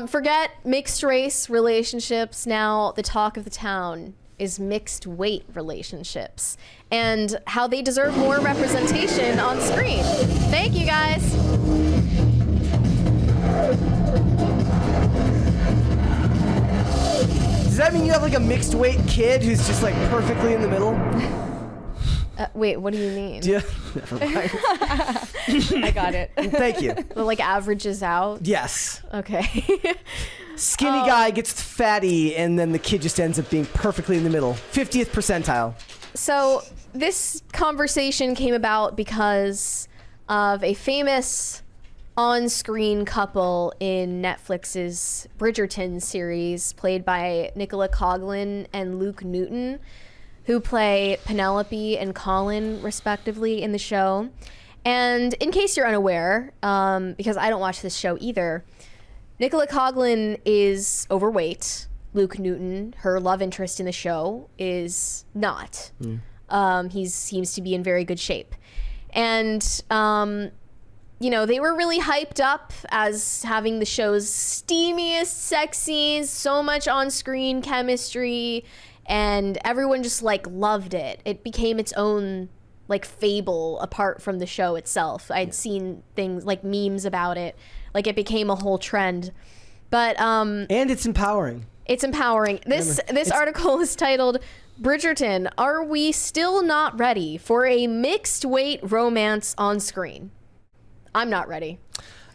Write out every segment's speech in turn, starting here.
Forget mixed race relationships. Now the talk of the town is mixed weight relationships and how they deserve more representation on screen. Thank you, guys. Does that mean you have like a mixed weight kid who's just like perfectly in the middle? Wait, what do you mean? Yeah, never mind. I got it. Thank you. Well, like averages out? Yes. Okay. Skinny guy gets fatty, and then the kid just ends up being perfectly in the middle. 50th percentile. So this conversation came about because of a famous on-screen couple in Netflix's Bridgerton series, played by Nicola Coughlan and Luke Newton, who play Penelope and Colin, respectively, in the show. And in case you're unaware, because I don't watch this show either, Nicola Coughlan is overweight. Luke Newton, her love interest in the show, is not. He seems to be in very good shape. And, you know, they were really hyped up as having the show's steamiest sex scenes, so much on-screen chemistry, and everyone just like loved it. It became its own like fable apart from the show itself. I'd seen things like memes about it. Like it became a whole trend. But and it's empowering. It's empowering. This article is titled Bridgerton, Are We Still Not Ready for a Mixed Weight Romance on Screen? I'm not ready.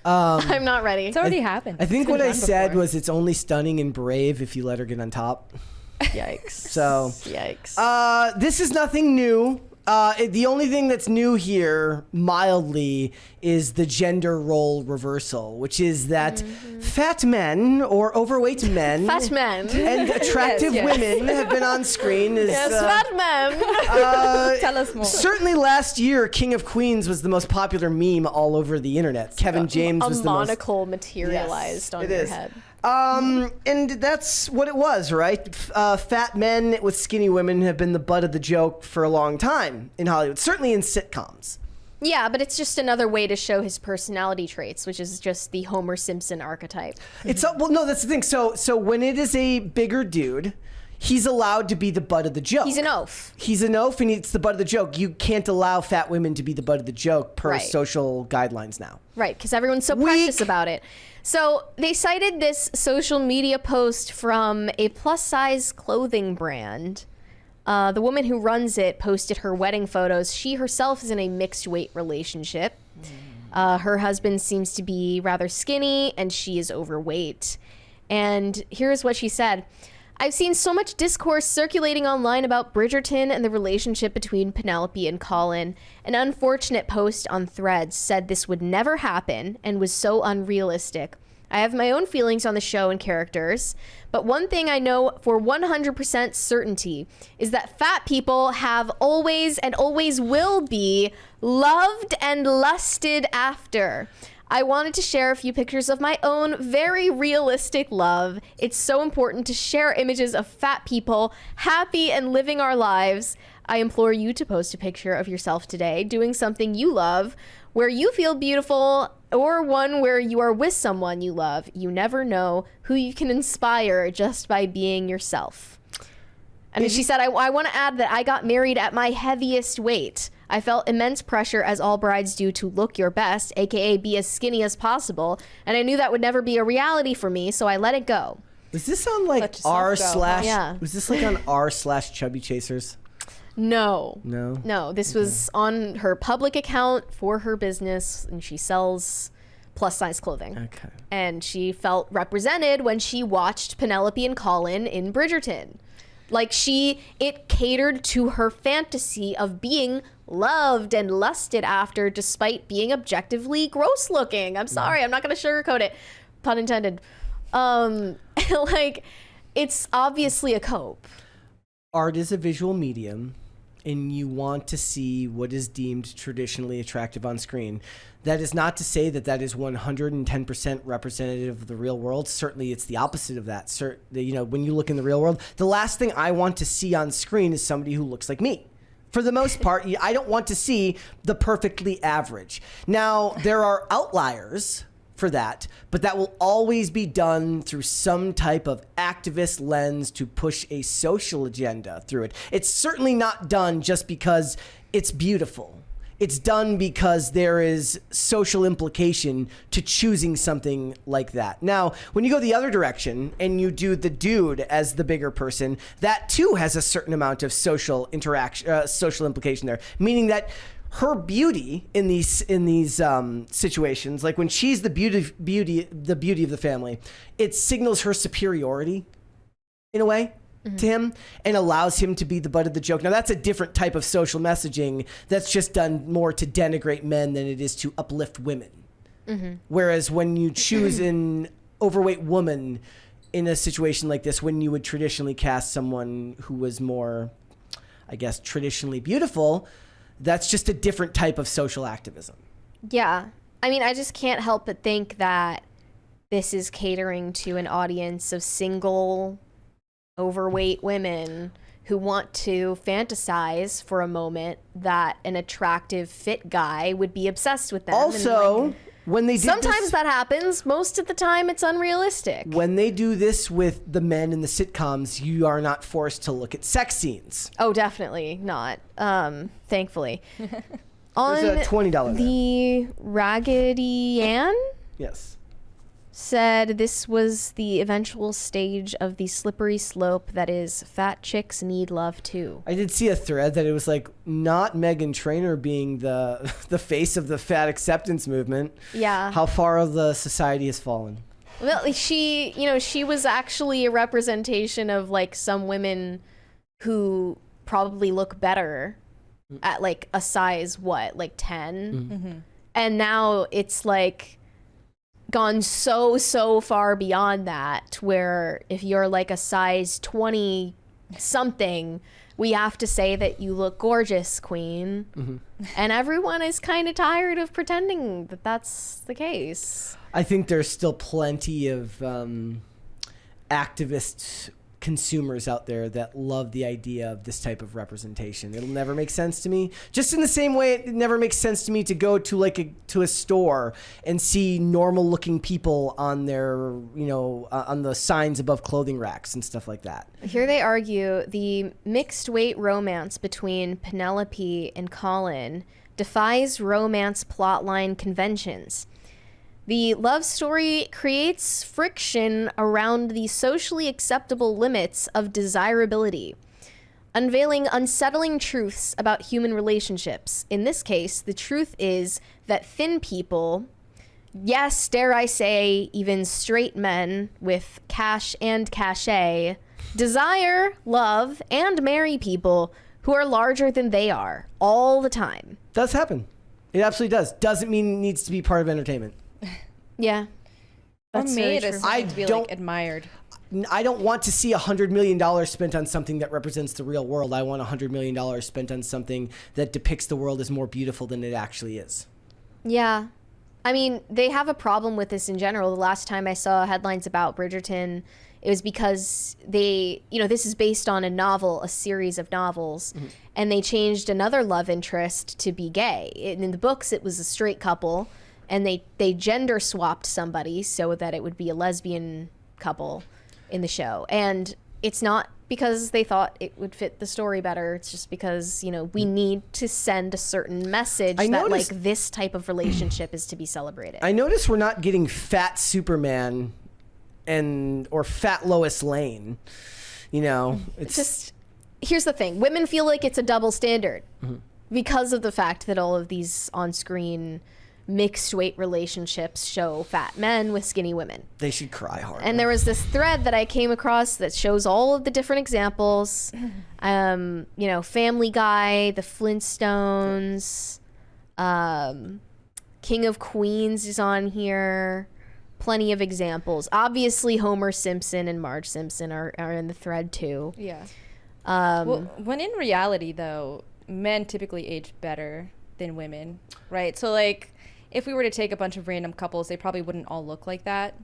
I'm not ready. It's already happened. I think what I said was it's only stunning and brave if you let her get on top. Yikes. So, yikes. This is nothing new. The only thing that's new here, mildly, is the gender role reversal, which is that fat men or overweight men Fat men. and attractive Yes. women have been on screen. Fat men. Tell us more. Certainly last year, King of Queens was the most popular meme all over the internet. Kevin James was a the most... monocle materialized on it your is. head. And that's what it was, right? Fat men with skinny women have been the butt of the joke for a long time in Hollywood, certainly in sitcoms. Yeah, but it's just another way to show his personality traits, which is just the Homer Simpson archetype. Well, no, that's the thing. So when it is a bigger dude, he's allowed to be the butt of the joke. He's an oaf. He's an oaf, and it's the butt of the joke. You can't allow fat women to be the butt of the joke per social guidelines now. Right, because everyone's so precious about it. So they cited this social media post from a plus-size clothing brand. The woman who runs it posted her wedding photos. She herself is in a mixed-weight relationship. Her husband seems to be rather skinny, and she is overweight. And here's what she said. I've seen so much discourse circulating online about Bridgerton and the relationship between Penelope and Colin. An unfortunate post on Threads said this would never happen and was so unrealistic. I have my own feelings on the show and characters, but one thing I know for 100% certainty is that fat people have always and always will be loved and lusted after. I wanted to share a few pictures of my own very realistic love. It's so important to share images of fat people happy and living our lives. I implore you to post a picture of yourself today doing something you love, where you feel beautiful, or one where you are with someone you love. You never know who you can inspire just by being yourself. And she said, I want to add that I got married at my heaviest weight. I felt immense pressure, as all brides do, to look your best, aka be as skinny as possible, and I knew that would never be a reality for me, so I let it go. Was this on like was this like on r/Chubby Chasers? No. This was on her public account for her business, and she sells plus size clothing. Okay. And she felt represented when she watched Penelope and Colin in Bridgerton. Like it catered to her fantasy of being loved and lusted after, despite being objectively gross looking. I'm sorry, I'm not going to sugarcoat it. Pun intended. Like, it's obviously a cope. Art is a visual medium, and you want to see what is deemed traditionally attractive on screen. That is not to say that is 110% representative of the real world. Certainly, it's the opposite of that. When you look in the real world, the last thing I want to see on screen is somebody who looks like me. For the most part, I don't want to see the perfectly average. Now, there are outliers. for that, but that will always be done through some type of activist lens to push a social agenda through it. It's certainly not done just because it's beautiful. It's done because there is social implication to choosing something like that. Now, when you go the other direction and you do the dude as the bigger person, that too has a certain amount of social interaction, social implication there, meaning that her beauty in these situations, like when she's the beauty of the family, it signals her superiority in a way. To him and allows him to be the butt of the joke. Now that's a different type of social messaging that's just done more to denigrate men than it is to uplift women. Whereas when you choose an overweight woman in a situation like this, when you would traditionally cast someone who was more, I guess, traditionally beautiful, that's just a different type of social activism. Yeah. I mean, I just can't help but think that this is catering to an audience of single overweight women who want to fantasize for a moment that an attractive fit guy would be obsessed with them. Also, and when they sometimes that happens. Most of the time it's unrealistic. When they do this with the men in the sitcoms, you are not forced to look at sex scenes. Oh, definitely not. Thankfully. There's On a $20 the Raggedy Ann Yes. said this was the eventual stage of the slippery slope that is fat chicks need love too. I did see a thread that it was like not Meghan Trainor being the face of the fat acceptance movement. Yeah. How far the society has fallen. Well, she was actually a representation of like some women who probably look better at like a size, like 10? And now it's like gone so far beyond that, where if you're like a size 20 something, we have to say that you look gorgeous, queen. And everyone is kind of tired of pretending that that's the case. I think there's still plenty of activist consumers out there that love the idea of this type of representation. It'll never make sense to me. Just in the same way it never makes sense to me to go to a store and see normal looking people on their, on the signs above clothing racks and stuff like that. Here they argue the mixed weight romance between Penelope and Colin defies romance plotline conventions. The love story creates friction around the socially acceptable limits of desirability, unveiling unsettling truths about human relationships. In this case, the truth is that thin people, yes, dare I say, even straight men with cash and cachet, desire, love, and marry people who are larger than they are all the time. Does happen. It absolutely does. Doesn't mean it needs to be part of entertainment. Yeah. That's made as I something to be don't- like admired. I don't want to see $100 million spent on something that represents the real world. I want $100 million spent on something that depicts the world as more beautiful than it actually is. Yeah. I mean, they have a problem with this in general. The last time I saw headlines about Bridgerton, it was because this is based on a novel, a series of novels, and they changed another love interest to be gay. In the books, it was a straight couple, and they gender swapped somebody so that it would be a lesbian couple in the show. And it's not because they thought it would fit the story better. It's just because, we need to send a certain message that this type of relationship is to be celebrated. I notice we're not getting fat Superman or fat Lois Lane. It's just, here's the thing. Women feel like it's a double standard because of the fact that all of these on-screen mixed weight relationships show fat men with skinny women. They should cry hard. And there was this thread that I came across that shows all of the different examples. Family Guy, the Flintstones, King of Queens is on here. Plenty of examples. Obviously, Homer Simpson and Marge Simpson are in the thread too. Yeah. Well, when in reality, though, men typically age better than women, right? So, if we were to take a bunch of random couples, they probably wouldn't all look like that.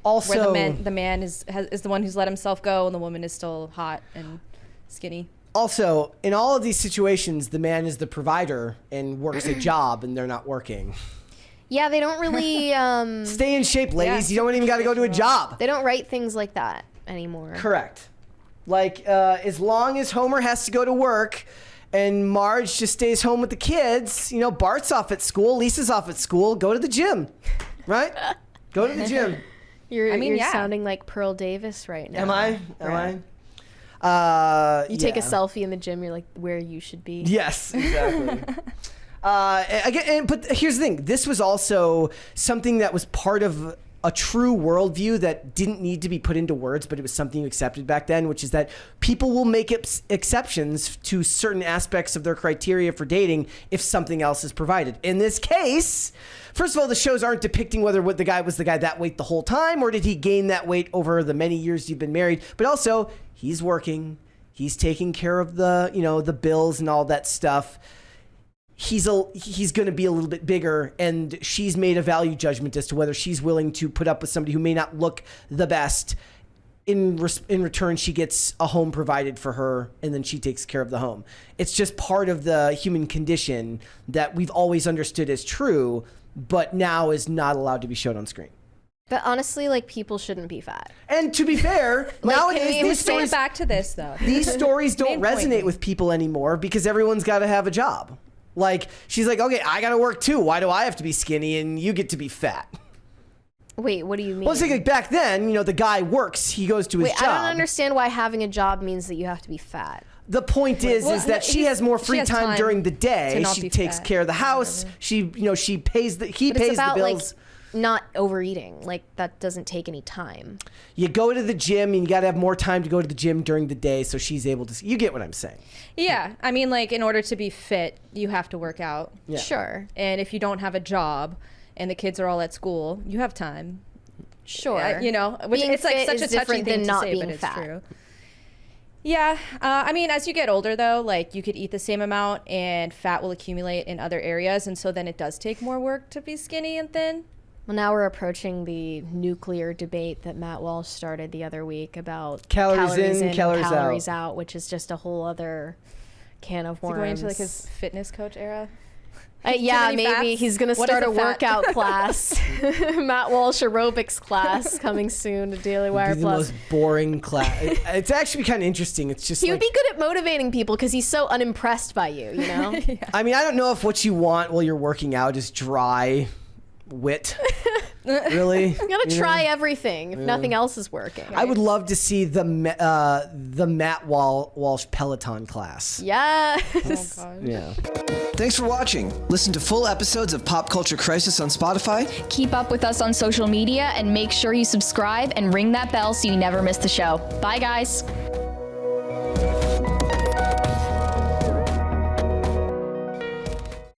Also, where the man is the one who's let himself go, and the woman is still hot and skinny. Also, in all of these situations, the man is the provider and works a job, and they're not working. Yeah, they don't really. Stay in shape, ladies. Yeah. You don't even got to go to a job. They don't write things like that anymore. Correct. Like, as long as Homer has to go to work and Marge just stays home with the kids, Bart's off at school, Lisa's off at school, go to the gym, right? Go to the gym. You're sounding like Pearl Davis right now. Am I? You take a selfie in the gym, you're like where you should be. Yes, exactly. But here's the thing. This was also something that was part of a true worldview that didn't need to be put into words, but it was something you accepted back then, which is that people will make exceptions to certain aspects of their criteria for dating if something else is provided. In this case, first of all, the shows aren't depicting whether the guy was the guy that weight the whole time, or did he gain that weight over the many years you've been married, but also he's working, he's taking care of the bills and all that stuff. He's going to be a little bit bigger, and she's made a value judgment as to whether she's willing to put up with somebody who may not look the best. In return, she gets a home provided for her, and then she takes care of the home. It's just part of the human condition that we've always understood as true, but now is not allowed to be shown on screen. But honestly, people shouldn't be fat. And to be fair, nowadays these stories back to this though. These stories don't resonate with people anymore because everyone's got to have a job. She's like, okay, I got to work too. Why do I have to be skinny and you get to be fat? Wait, what do you mean? Well, it's like back then, the guy works, he goes to his job. I don't understand why having a job means that you have to be fat. The point is that she has more free time during the day. She takes care of the house. He pays the bills. Not overeating. That doesn't take any time. You go to the gym and you got to have more time to go to the gym during the day so she's able to. You get what I'm saying? Yeah. I mean, in order to be fit, you have to work out. Yeah. Sure. And if you don't have a job and the kids are all at school, you have time. Sure. Which being it's fit such is a touchy different thing than to not say, being but it's fat. true. Yeah. I mean, as you get older, though, you could eat the same amount and fat will accumulate in other areas. And so then it does take more work to be skinny and thin. Well, now we're approaching the nuclear debate that Matt Walsh started the other week about calories in, calories out, which is just a whole other can of worms. Is he going into his fitness coach era? Yeah, maybe fats? he's going to start a workout class. Matt Walsh aerobics class coming soon to Daily Wire Plus. Plus. The most boring class. It's actually kind of interesting. It's just he would be good at motivating people because he's so unimpressed by you. Yeah. I mean, I don't know if what you want while you're working out is dry wit. Really? You gotta try everything if nothing else is working. I would love to see the Matt Walsh Peloton class. Yes. Oh, God. Yeah. Thanks for watching. Listen to full episodes of Pop Culture Crisis on Spotify. Keep up with us on social media and make sure you subscribe and ring that bell so you never miss the show. Bye, guys.